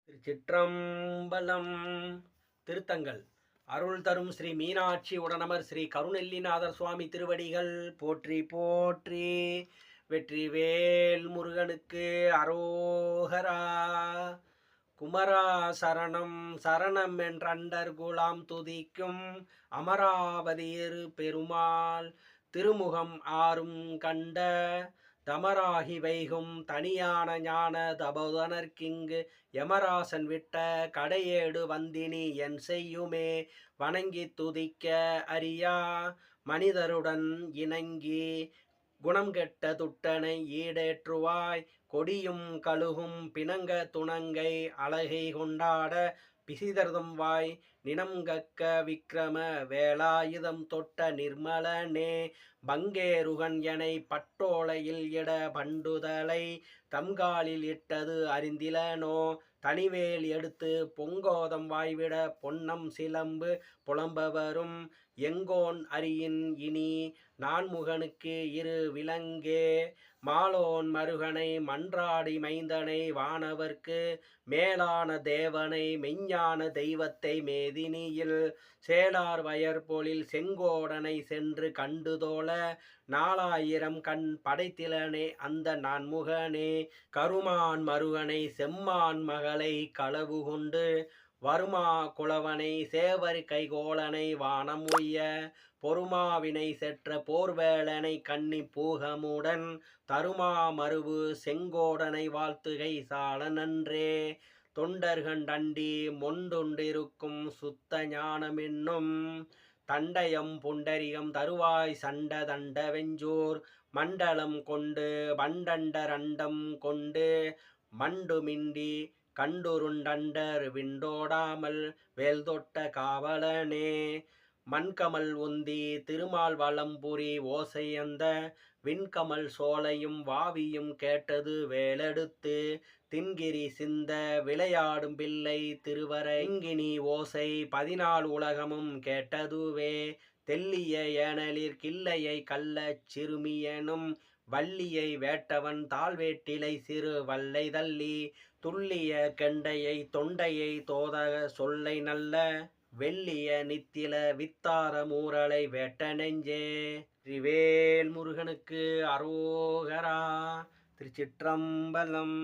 திருச்சிற்றம்பலம். திருத்தங்கள் அருள் தரும் ஸ்ரீ மீனாட்சி உடனமர் ஸ்ரீ கருணெல்லிநாதர் சுவாமி திருவடிகள் போற்றி போற்றி. வெற்றிவேல் முருகனுக்கு அரோகரா. குமரா சரணம் சரணம் என்றண்டர் குலாம் துதிக்கும் அமராவதியிரு பெருமாள் திருமுகம் ஆறும் கண்ட தமராகி வைகும் தனியான ஞான தபோதனர்க்கிங்கு யமராசன் விட்ட கடையேடு வந்தினி என் செய்யுமே வணங்கி துதிக்க அறியா மனிதருடன் இணங்கி குணம் கெட்ட துட்டனை ஈடேற்றுவாய் கொடியும் கழுகும் பிணங்க துணங்கை அழகை கொண்டாட பிசிதர்தம் வாய் நினம்கக்க விக்கிரம வேலாயுதம் தொட்ட நிர்மலனே பங்கேருகன் எனை பட்டோலையில் இட பண்டுதலை தம்காலில் இட்டது அறிந்திலனோ தனிவேல் எடுத்து பொங்கோதம் வாய்விட பொன்னம் சிலம்பு புலம்பவரும் எங்கோன் அறியின் இனி நான்முகனுக்கு இரு விலங்கே மாலோன் மருகனை மன்றாடி மைந்தனை வானவர்க்கு மேலான தேவனை மெஞ்ஞான தெய்வத்தை மேதினியில் சேலார் வயற்பொழில் செங்கோடனை சென்று கண்டுதோள 4000 கண் படைத்திலனே அந்த நான்முகனே கருமான் மருகனை செம்மான் மகளை களவு கொண்டு வருமா குளவனை சேவர் கைகோளனை வானம் உய்ய பொறுமாவினை செற்ற போர்வேளனை கன்னி பூகமுடன் தருமா மருவு செங்கோடனை வாழ்த்துகை சால நன்றே தொண்டர்கண்டண்டி மொண்டுண்டிருக்கும் சுத்த ஞானமென்னும் தண்டயம் புண்டரிகம் தருவாய் சண்ட தண்ட வெஞ்சூர் மண்டலம் கொண்டு வண்டண்டரண்டம் கொண்டு மண்டுமிண்டி கண்டுருண்டண்டர் விண்டோடாமல் வேல் தொட்ட காவலனே மண்கமல் உந்தி திருமால் வளம்புரி ஓசை அந்த விண்கமல் சோலையும் வாவியும் கேட்டது வேலெடுத்து தின்கிரி சிந்த விளையாடும் பிள்ளை திருவரங்கினி ஓசை 14 உலகமும் கேட்டதுவே தெல்லிய ஏனலிற் கிள்ளையை கள்ளச் சிறுமியனும் வள்ளியை வேட்டவன் தாழ்வேட்டிலை சிறு வல்லை தள்ளி துள்ளிய கெண்டையை தொண்டையை தோதக சொல்லை நல்ல வெள்ளிய நித்தில வித்தார மூரலை வேட்ட நெஞ்சே. திரிவேல் முருகனுக்கு அரோகரா. திருச்சிற்றம்பலம்.